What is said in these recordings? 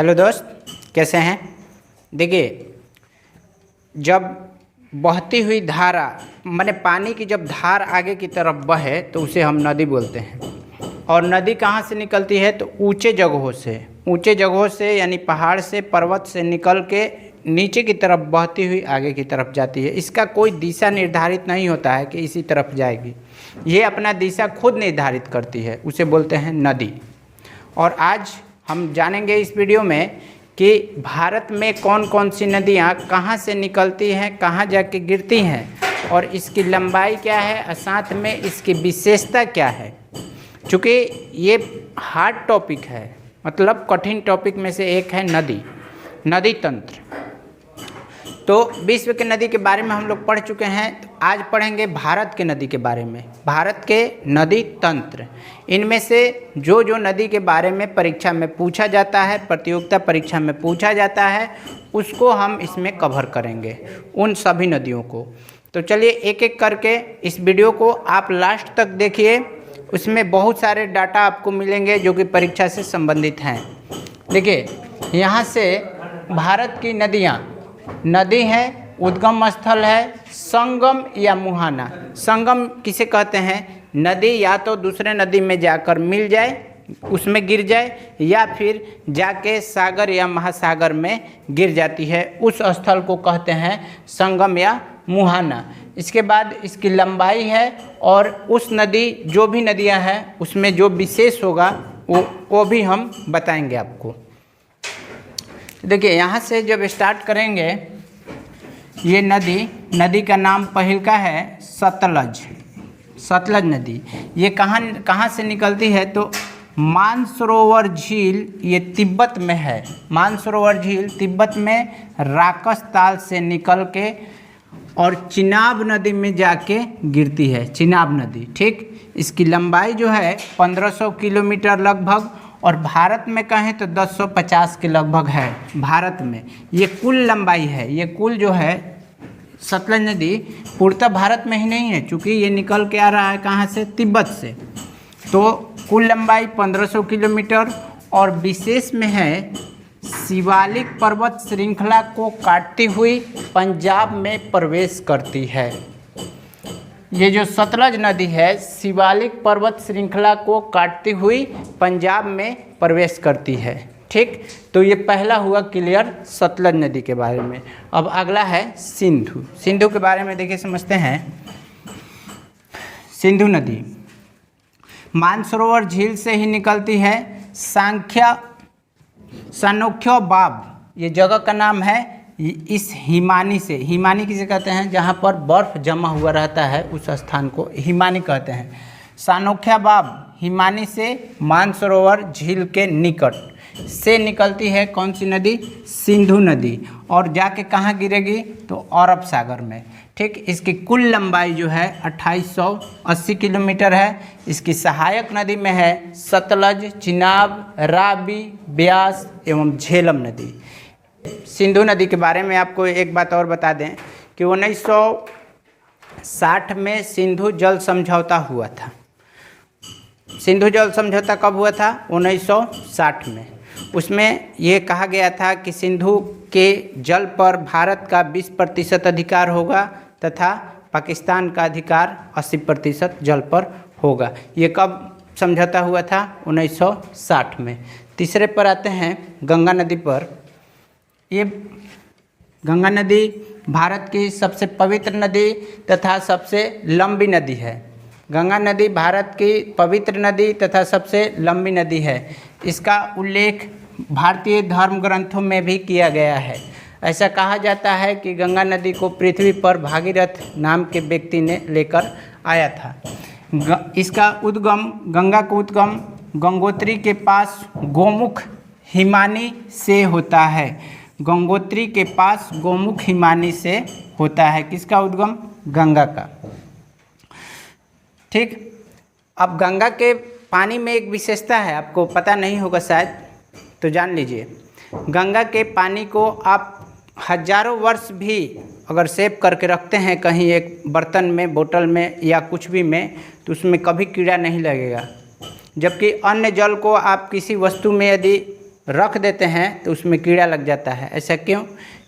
Hello दोस्त, कैसे हैं। देखिए, जब बहती हुई धारा माने पानी की जब धार आगे की तरफ बहे तो उसे हम नदी बोलते हैं। और नदी कहाँ से निकलती है तो ऊंचे जगहों से यानी पहाड़ से, पर्वत से निकल के नीचे की तरफ बहती हुई आगे की तरफ जाती है। इसका कोई दिशा निर्धारित नहीं होता है कि इसी तरफ जाएगी, ये अपना दिशा खुद निर्धारित करती है, उसे बोलते हैं नदी। और आज हम जानेंगे इस वीडियो में कि भारत में कौन कौन सी नदियाँ कहाँ से निकलती हैं, कहाँ जाके गिरती हैं और इसकी लंबाई क्या है और साथ में इसकी विशेषता क्या है। चूँकि ये हार्ड टॉपिक है, मतलब कठिन टॉपिक में से एक है नदी तंत्र। तो विश्व के नदी के बारे में हम लोग पढ़ चुके हैं, तो आज पढ़ेंगे भारत के नदी के बारे में, भारत के नदी तंत्र। इनमें से जो नदी के बारे में परीक्षा में पूछा जाता है, प्रतियोगिता परीक्षा में पूछा जाता है, उसको हम इसमें कवर करेंगे, उन सभी नदियों को। तो चलिए एक एक करके इस वीडियो को आप लास्ट तक देखिए, उसमें बहुत सारे डाटा आपको मिलेंगे जो कि परीक्षा से संबंधित हैं। देखिए, यहाँ से भारत की नदी है, उद्गम स्थल है, संगम या मुहाना। संगम किसे कहते हैं? नदी या तो दूसरे नदी में जाकर मिल जाए, उसमें गिर जाए, या फिर जाके सागर या महासागर में गिर जाती है, उस स्थल को कहते हैं संगम या मुहाना। इसके बाद इसकी लंबाई है और उस नदी, जो भी नदियां हैं उसमें जो विशेष होगा वो भी हम बताएंगे आपको। देखिए, यहाँ से जब स्टार्ट करेंगे, ये नदी का नाम पहिल का है सतलज नदी। ये कहाँ से निकलती है तो मानसरोवर झील, ये तिब्बत में है। मानसरोवर झील तिब्बत में राकस ताल से निकल के और चिनाब नदी में जाके गिरती है, चिनाब नदी। ठीक, इसकी लंबाई जो है 1500 किलोमीटर लगभग, और भारत में कहें तो 1050 के लगभग है भारत में। ये कुल लंबाई है, ये कुल जो है सतलज नदी पूर्णतः भारत में ही नहीं है, चूँकि ये निकल के आ रहा है कहाँ से? तिब्बत से। तो कुल लंबाई 1500 किलोमीटर और विशेष में है शिवालिक पर्वत श्रृंखला को काटती हुई पंजाब में प्रवेश करती है। ये जो सतलज नदी है शिवालिक पर्वत श्रृंखला को काटती हुई पंजाब में प्रवेश करती है। ठीक, तो ये पहला हुआ क्लियर सतलज नदी के बारे में। अब अगला है सिंधु के बारे में। देखिए, समझते हैं। सिंधु नदी मानसरोवर झील से ही निकलती है। सानोख्या बाब ये जगह का नाम है। इस हिमानी से, हिमानी किसे कहते हैं? जहाँ पर बर्फ़ जमा हुआ रहता है उस स्थान को हिमानी कहते हैं। सानोख्या बाब हिमानी से मानसरोवर झील के निकट से निकलती है कौन सी नदी? सिंधु नदी। और जाके कहाँ गिरेगी तो अरब सागर में। ठीक, इसकी कुल लंबाई जो है 2880 किलोमीटर है। इसकी सहायक नदी में है सतलज, चिनाब, रावी, ब्यास एवं झेलम नदी। सिंधु नदी के बारे में आपको एक बात और बता दें कि 1960 में सिंधु जल समझौता हुआ था। सिंधु जल समझौता कब हुआ था? 1960 में। उसमें ये कहा गया था कि सिंधु के जल पर भारत का 20% अधिकार होगा तथा पाकिस्तान का अधिकार 80% जल पर होगा। ये कब समझौता हुआ था? 1960 में। तीसरे पर आते हैं गंगा नदी पर। ये गंगा नदी भारत की सबसे पवित्र नदी तथा सबसे लंबी नदी है। गंगा नदी भारत की पवित्र नदी तथा सबसे लंबी नदी है। इसका उल्लेख भारतीय धर्म ग्रंथों में भी किया गया है। ऐसा कहा जाता है कि गंगा नदी को पृथ्वी पर भागीरथ नाम के व्यक्ति ने लेकर आया था। इसका उद्गम, गंगा का उद्गम गंगोत्री के पास गोमुख हिमानी से होता है। गंगोत्री के पास गोमुख हिमानी से होता है। किसका उद्गम? गंगा का। ठीक, अब गंगा के पानी में एक विशेषता है, आपको पता नहीं होगा शायद, तो जान लीजिए। गंगा के पानी को आप हजारों वर्ष भी अगर सेव करके रखते हैं कहीं एक बर्तन में, बोतल में या कुछ भी में, तो उसमें कभी कीड़ा नहीं लगेगा। जबकि अन्य जल को आप किसी वस्तु में यदि रख देते हैं तो उसमें कीड़ा लग जाता है। ऐसा क्यों?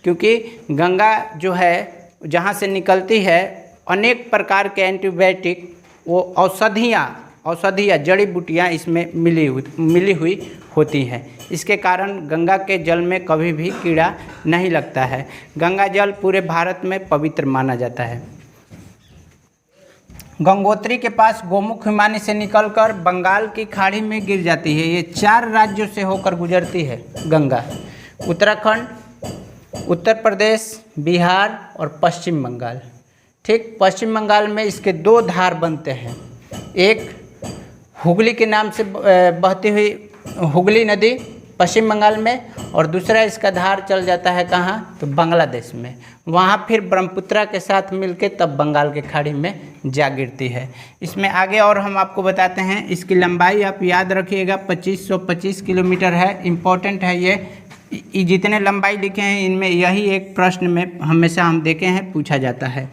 क्योंकि गंगा जो है जहाँ से निकलती है अनेक प्रकार के एंटीबायोटिक, वो औषधियाँ जड़ी बूटियाँ इसमें मिली हुई होती हैं। इसके कारण गंगा के जल में कभी भी कीड़ा नहीं लगता है। गंगा जल पूरे भारत में पवित्र माना जाता है। गंगोत्री के पास गोमुख हिमानी से निकलकर बंगाल की खाड़ी में गिर जाती है। ये 4 राज्यों से होकर गुजरती है गंगा। उत्तराखंड, उत्तर प्रदेश, बिहार और पश्चिम बंगाल। ठीक, पश्चिम बंगाल में इसके 2 धार बनते हैं। एक हुगली के नाम से बहती हुई हुगली नदी पश्चिम बंगाल में, और दूसरा इसका धार चल जाता है कहाँ? तो बांग्लादेश में। वहाँ फिर ब्रह्मपुत्रा के साथ मिलके तब बंगाल के खाड़ी में जा गिरती है। इसमें आगे और हम आपको बताते हैं। इसकी लंबाई आप याद रखिएगा 2525 किलोमीटर है। इम्पोर्टेंट है ये जितने लंबाई लिखे हैं इनमें यही एक प्रश्न में हमेशा हम देखे हैं पूछा जाता है।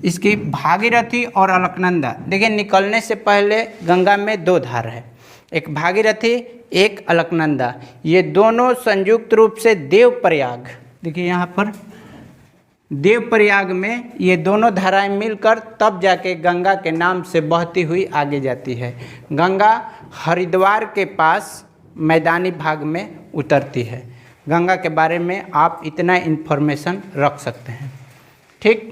इसकी भागीरथी और अलकनंदा, देखिए निकलने से पहले गंगा में 2 धार है, एक भागीरथी एक अलकनंदा। ये दोनों संयुक्त रूप से देवप्रयाग, देखिए यहाँ पर देवप्रयाग में ये दोनों धाराएं मिलकर तब जाके गंगा के नाम से बहती हुई आगे जाती है। गंगा हरिद्वार के पास मैदानी भाग में उतरती है। गंगा के बारे में आप इतना इन्फॉर्मेशन रख सकते हैं। ठीक,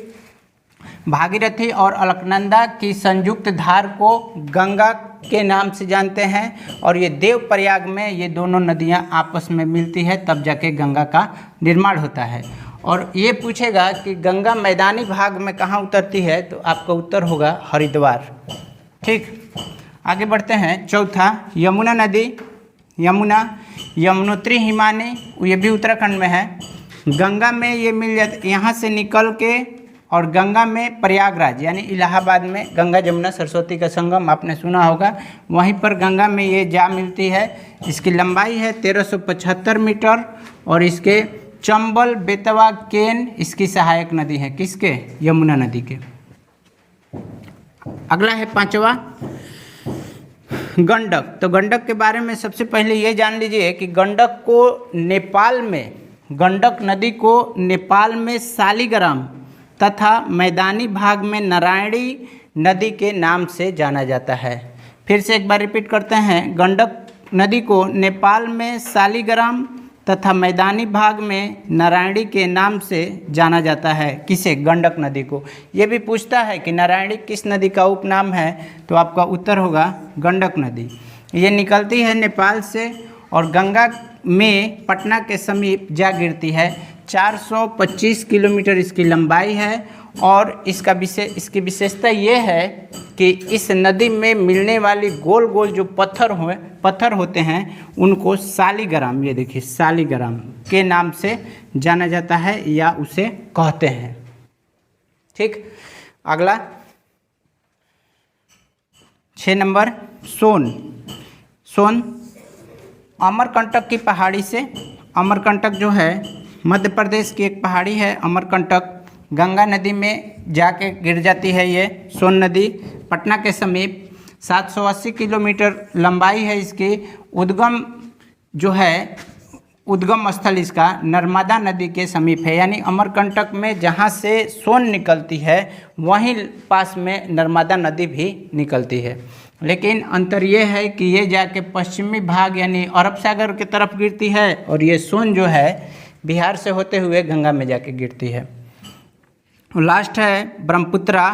भागीरथी और अलकनंदा की संयुक्त धार को गंगा के नाम से जानते हैं, और ये देवप्रयाग में ये दोनों नदियां आपस में मिलती है तब जाके गंगा का निर्माण होता है। और ये पूछेगा कि गंगा मैदानी भाग में कहाँ उतरती है, तो आपका उत्तर होगा हरिद्वार। ठीक, आगे बढ़ते हैं। चौथा, यमुना नदी, यमुनोत्री हिमानी, ये भी उत्तराखंड में है। गंगा में ये मिल जाती, यहाँ से निकल के, और गंगा में प्रयागराज यानी इलाहाबाद में गंगा जमुना सरस्वती का संगम आपने सुना होगा, वहीं पर गंगा में ये जा मिलती है। इसकी लंबाई है 1375 मीटर, और इसके चंबल, बेतवा, केन इसकी सहायक नदी है। किसके? यमुना नदी के। अगला है 5वां, गंडक। तो गंडक के बारे में सबसे पहले ये जान लीजिए कि गंडक नदी को नेपाल में शालिग्राम तथा मैदानी भाग में नारायणी नदी के नाम से जाना जाता है। फिर से एक बार रिपीट करते हैं। गंडक नदी को नेपाल में शालिग्राम तथा मैदानी भाग में नारायणी के नाम से जाना जाता है। किसे? गंडक नदी को। ये भी पूछता है कि नारायणी किस नदी का उपनाम है, तो आपका उत्तर होगा गंडक नदी। ये निकलती है नेपाल से और गंगा में पटना के समीप जा गिरती है। 425 किलोमीटर इसकी लंबाई है, और इसकी विशेषता ये है कि इस नदी में मिलने वाली गोल गोल जो पत्थर होते हैं उनको शालिग्राम, ये देखिए शालिग्राम के नाम से जाना जाता है या उसे कहते हैं। ठीक, अगला 6 नंबर, सोन अमरकंटक की पहाड़ी से, अमरकंटक जो है मध्य प्रदेश की एक पहाड़ी है। अमरकंटक गंगा नदी में जाके गिर जाती है। ये सोन नदी पटना के समीप 780 किलोमीटर लंबाई है इसकी। उद्गम स्थल इसका नर्मदा नदी के समीप है, यानी अमरकंटक में जहाँ से सोन निकलती है वहीं पास में नर्मदा नदी भी निकलती है। लेकिन अंतर ये है कि ये जाके पश्चिमी भाग यानी अरब सागर की तरफ गिरती है, और ये सोन जो है बिहार से होते हुए गंगा में जाके गिरती है। लास्ट है ब्रह्मपुत्रा।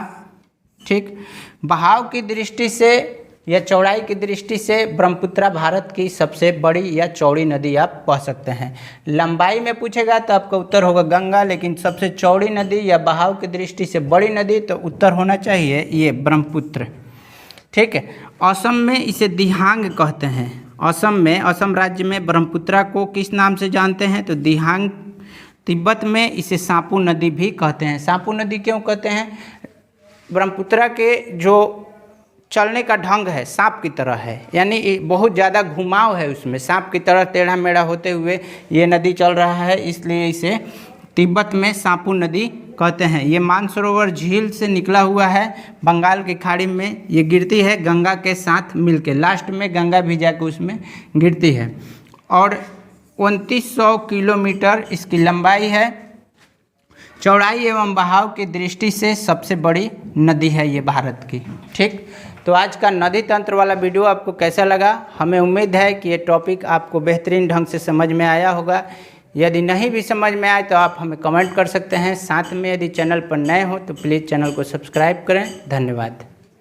ठीक, बहाव की दृष्टि से या चौड़ाई की दृष्टि से ब्रह्मपुत्रा भारत की सबसे बड़ी या चौड़ी नदी आप कह सकते हैं। लंबाई में पूछेगा तो आपका उत्तर होगा गंगा, लेकिन सबसे चौड़ी नदी या बहाव की दृष्टि से बड़ी नदी तो उत्तर होना चाहिए ये ब्रह्मपुत्र। ठीक है, असम में इसे दिहांग कहते हैं। असम राज्य में ब्रह्मपुत्रा को किस नाम से जानते हैं, तो दिहांग। तिब्बत में इसे सापू नदी भी कहते हैं। सापू नदी क्यों कहते हैं? ब्रह्मपुत्रा के जो चलने का ढंग है सांप की तरह है, यानी बहुत ज़्यादा घुमाव है उसमें, सांप की तरह टेढ़ा मेढ़ा होते हुए ये नदी चल रहा है, इसलिए इसे तिब्बत में सापू नदी कहते हैं। ये मानसरोवर झील से निकला हुआ है, बंगाल की खाड़ी में ये गिरती है गंगा के साथ मिलके। लास्ट में गंगा भी जाकर उसमें गिरती है। और 2900 किलोमीटर इसकी लंबाई है। चौड़ाई एवं बहाव की दृष्टि से सबसे बड़ी नदी है ये भारत की। ठीक, तो आज का नदी तंत्र वाला वीडियो आपको कैसा लगा? हमें उम्मीद है कि ये टॉपिक आपको बेहतरीन ढंग से समझ में आया होगा। यदि नहीं भी समझ में आए तो आप हमें कमेंट कर सकते हैं। साथ में यदि चैनल पर नए हो तो प्लीज़ चैनल को सब्सक्राइब करें। धन्यवाद।